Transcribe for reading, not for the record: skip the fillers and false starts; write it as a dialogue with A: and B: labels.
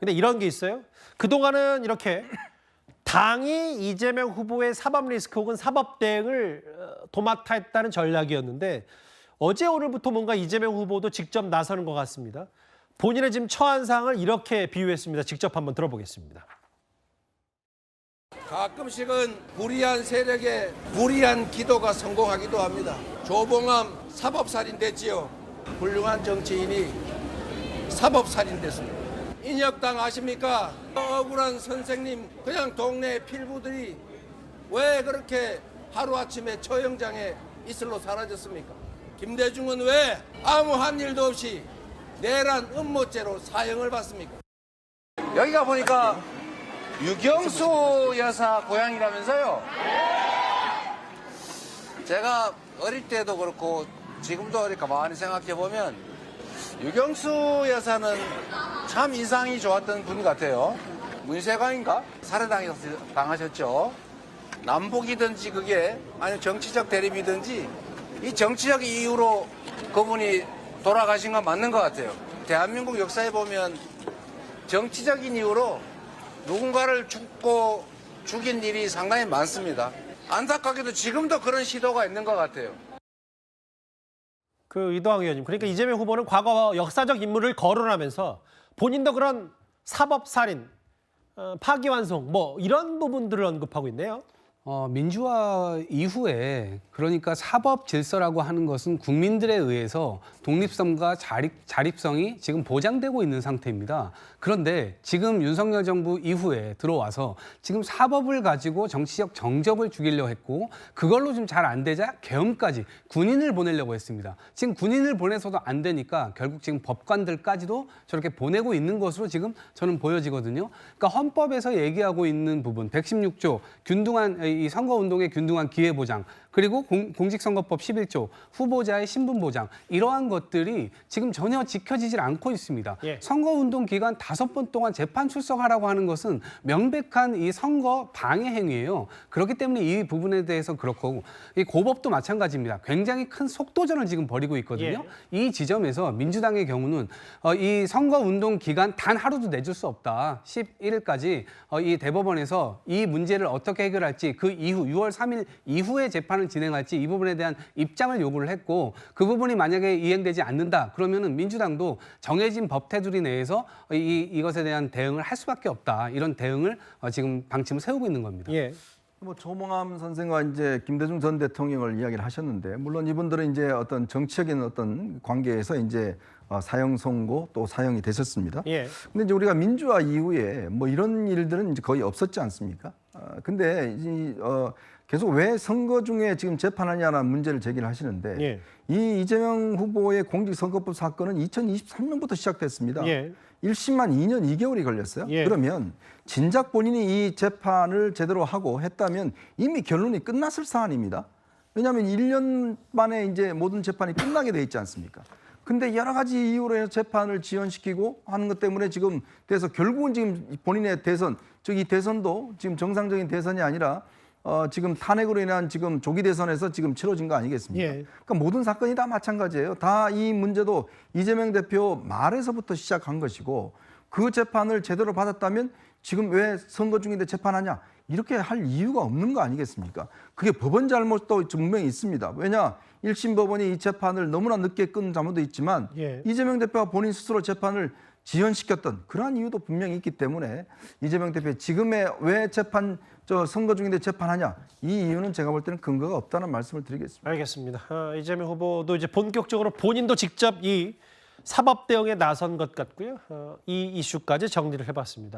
A: 근데 이런 게 있어요. 그동안은 이렇게 당이 이재명 후보의 사법 리스크 혹은 사법 대응을 도맡아 했다는 전략이었는데 어제 오늘부터 뭔가 이재명 후보도 직접 나서는 것 같습니다. 본인의 지금 처한 상황을 이렇게 비유했습니다. 직접 한번 들어보겠습니다.
B: 가끔씩은 불의한 세력의 불의한 기도가 성공하기도 합니다. 조봉암 사법살인 됐지요. 훌륭한 정치인이 사법살인 됐습니다. 인혁당 아십니까? 억울한 선생님, 그냥 동네 필부들이 왜 그렇게 하루아침에 처형장에 이슬로 사라졌습니까? 김대중은 왜 아무 한 일도 없이 내란 음모죄로 사형을 받습니까?
C: 여기가 보니까 유경수 여사 고향이라면서요? 제가 어릴 때도 그렇고 지금도 이렇게 가만히 생각해보면 유경수 여사는 참 인상이 좋았던 분 같아요. 문세광인가? 살해당하셨죠. 남북이든지 그게 아니면 정치적 대립이든지 이 정치적 이유로 그분이 돌아가신 건 맞는 것 같아요. 대한민국 역사에 보면 정치적인 이유로 누군가를 죽인 일이 상당히 많습니다. 안타깝게도 지금도 그런 시도가 있는 것 같아요.
A: 이도항 의원님, 그러니까 이재명 후보는 과거 역사적 인물을 거론하면서 본인도 그런 사법 살인, 파기환송 뭐 이런 부분들을 언급하고 있네요.
D: 민주화 이후에 그러니까 사법 질서라고 하는 것은 국민들에 의해서 독립성과 자립성이 지금 보장되고 있는 상태입니다. 그런데 지금 윤석열 정부 이후에 들어와서 지금 사법을 가지고 정치적 정적을 죽이려 했고 그걸로 좀 잘 안 되자 계엄까지 군인을 보내려고 했습니다. 지금 군인을 보내서도 안 되니까 결국 지금 법관들까지도 저렇게 보내고 있는 것으로 지금 저는 보여지거든요. 그러니까 헌법에서 얘기하고 있는 부분 116조 균등한 이 선거운동의 균등한 기회보장 그리고 공직선거법 11조 후보자의 신분보장 이러한 것들이 지금 전혀 지켜지질 않고 있습니다.
A: 예.
D: 선거운동 기간 5번 동안 재판 출석하라고 하는 것은 명백한 이 선거 방해 행위예요. 그렇기 때문에 이 부분에 대해서 그렇고 이 고법도 마찬가지입니다. 굉장히 큰 속도전을 지금 벌이고 있거든요.
A: 예.
D: 이 지점에서 민주당의 경우는 이 선거운동 기간 단 하루도 내줄 수 없다. 11일까지 이 대법원에서 이 문제를 어떻게 해결할지 그 이후 6월 3일 이후에 재판을 진행할지 이 부분에 대한 입장을 요구를 했고 그 부분이 만약에 이행되지 않는다 그러면은 민주당도 정해진 법 테두리 내에서 이것에 대한 대응을 할 수밖에 없다 이런 대응을 지금 방침을 세우고 있는 겁니다.
A: 예.
E: 조봉암 선생과 이제 김대중 전 대통령을 이야기를 하셨는데 물론 이분들은 이제 어떤 정치적인 어떤 관계에서 이제 사형 선고 또 사형이 되셨습니다.
A: 예.
E: 근데 이제 우리가 민주화 이후에 뭐 이런 일들은 이제 거의 없었지 않습니까? 근데 계속 왜 선거 중에 지금 재판하냐는 문제를 제기를 하시는데
A: 예.
E: 이 이재명 후보의 공직선거법 사건은 2023년부터 시작됐습니다.
A: 예.
E: 1심만 2년 2개월이 걸렸어요.
A: 예.
E: 그러면 진작 본인이 이 재판을 제대로 하고 했다면 이미 결론이 끝났을 사안입니다. 왜냐하면 1년 만에 이제 모든 재판이 끝나게 돼 있지 않습니까? 근데 여러 가지 이유로 해서 재판을 지연시키고 하는 것 때문에 지금 돼서 결국은 지금 본인의 대선, 즉 이 대선도 지금 정상적인 대선이 아니라 지금 탄핵으로 인한 지금 조기 대선에서 지금 치러진 거 아니겠습니까?
A: 예.
E: 그러니까 모든 사건이 다 마찬가지예요. 다 이 문제도 이재명 대표 말에서부터 시작한 것이고 그 재판을 제대로 받았다면 지금 왜 선거 중인데 재판하냐? 이렇게 할 이유가 없는 거 아니겠습니까? 그게 법원 잘못도 분명히 있습니다. 왜냐? 1심 법원이 이 재판을 너무나 늦게 끈 잘못도 있지만
A: 예.
E: 이재명 대표가 본인 스스로 재판을 지연시켰던 그러한 이유도 분명히 있기 때문에 이재명 대표 지금의 왜 선거 중인데 재판하냐 이 이유는 제가 볼 때는 근거가 없다는 말씀을 드리겠습니다.
A: 알겠습니다. 이재명 후보도 이제 본격적으로 본인도 직접 이 사법 대응에 나선 것 같고요. 이 이슈까지 정리를 해봤습니다.